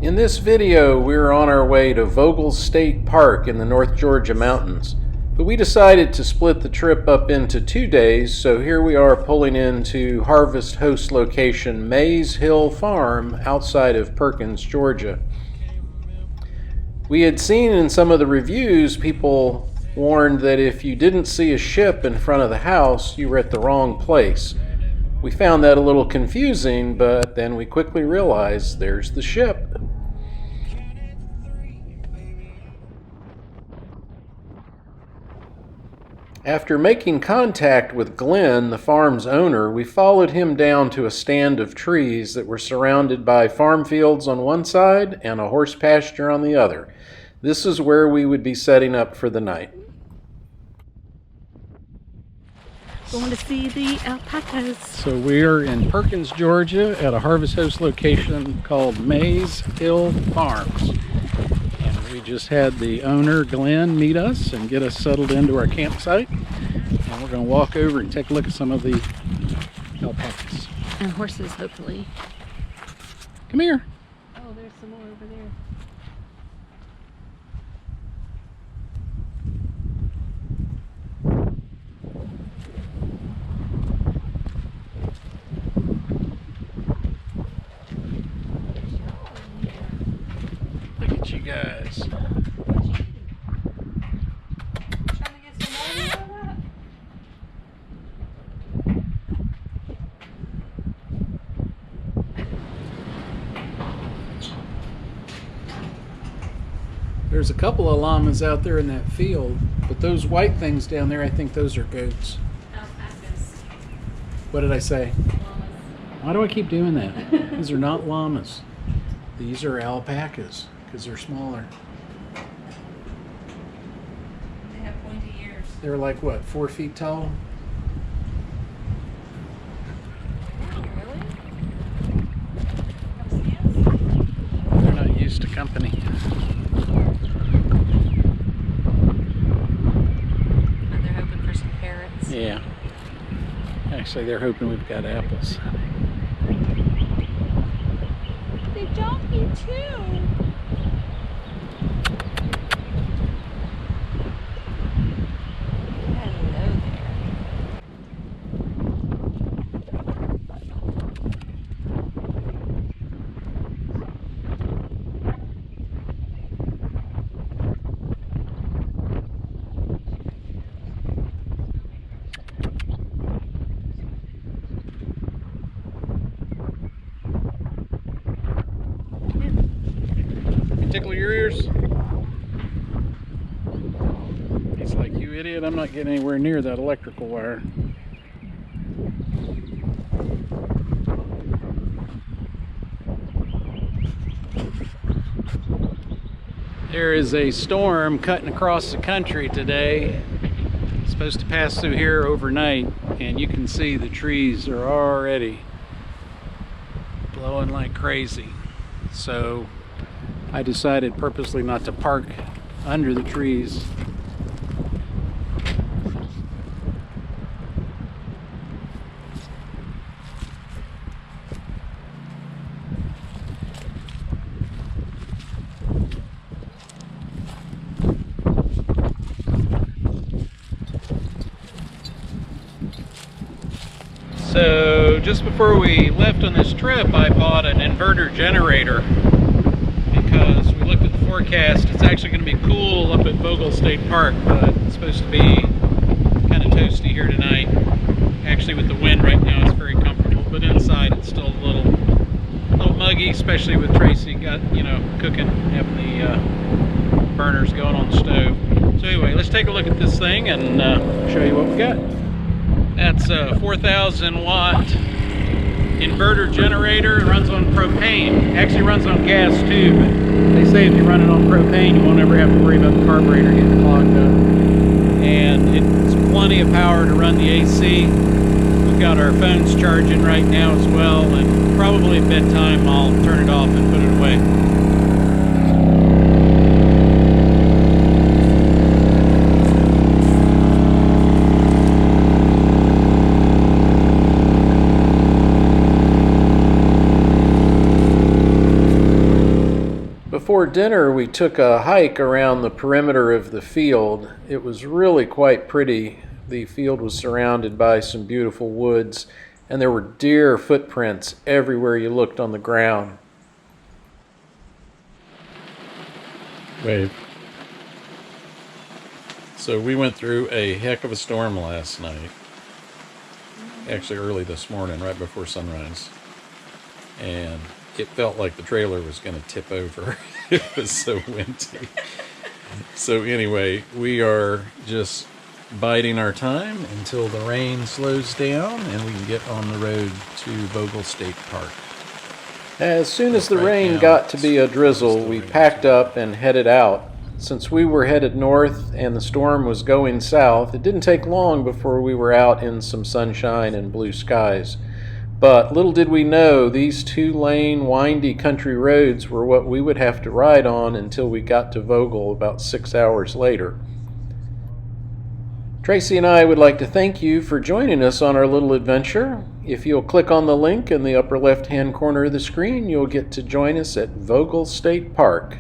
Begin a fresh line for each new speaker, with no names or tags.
In this video, we're on our way to Vogel State Park in the North Georgia mountains, but we decided to split the trip up into 2 days, so here we are pulling into Harvest Host location Mays Hill Farm outside of Perkins, Georgia. We had seen in some of the reviews people warned that if you didn't see a ship in front of the house, you were at the wrong place. We found that a little confusing, but then we quickly realized there's the ship. After making contact with Glenn, the farm's owner, we followed him down to a stand of trees that were surrounded by farm fields on one side and a horse pasture on the other. This is where we would be setting up for the night.
Going to see the alpacas.
So we are in Perkins, Georgia at a Harvest Host location called Mays Hill Farms. And we just had the owner, Glenn, meet us and get us settled into our campsite. And we're going to walk over and take a look at some of the alpacas.
And horses, hopefully.
Come here.
Oh, there's some more over there.
Look at you guys. There's a couple of llamas out there in that field, but those white things down there, I think those are goats.
Alpacas.
What did I say?
Llamas.
Why do I keep doing that? These are not llamas. These are alpacas, because they're smaller.
They have pointy ears.
They're like, what, 4 feet tall?
Really?
They're not used to company.
And they're hoping for some parrots.
Yeah. Actually, they're hoping we've got apples.
They jumped me too. Hello there.
Tickle your ears? He's like, you idiot, I'm not getting anywhere near that electrical wire. There is a storm cutting across the country today. It's supposed to pass through here overnight, and you can see the trees are already blowing like crazy. So I decided purposely not to park under the trees. So just before we left on this trip, I bought an inverter generator because we looked at the forecast. It's actually going to be cool up at Vogel State Park, but it's supposed to be kind of toasty here tonight. Actually, with the wind right now, it's very comfortable, but inside it's still a little muggy, especially with Tracy cooking, having the burners going on the stove. So anyway, let's take a look at this thing and show you what we got. That's a 4,000 watt inverter generator. It runs on propane. Actually runs on gas too, but they say if you run it on propane, you won't ever have to worry about the carburetor getting clogged up. And it's plenty of power to run the AC. We've got our phones charging right now as well, and probably at bedtime I'll turn it off and put it away. before dinner, we took a hike around the perimeter of the field. It was really quite pretty. The field was surrounded by some beautiful woods, and there were deer footprints everywhere you looked on the ground. Wave. So we went through a heck of a storm last night. Actually early this morning, right before sunrise. And it felt like the trailer was going to tip over. It was so windy. So anyway, we are just biding our time until the rain slows down and we can get on the road to Vogel State Park. As soon as the rain got to be a drizzle, we packed up and headed out. Since we were headed north and the storm was going south, it didn't take long before we were out in some sunshine and blue skies. But little did we know, these 2-lane, windy country roads were what we would have to ride on until we got to Vogel about 6 hours later. Tracy and I would like to thank you for joining us on our little adventure. If you'll click on the link in the upper left-hand corner of the screen, you'll get to join us at Vogel State Park.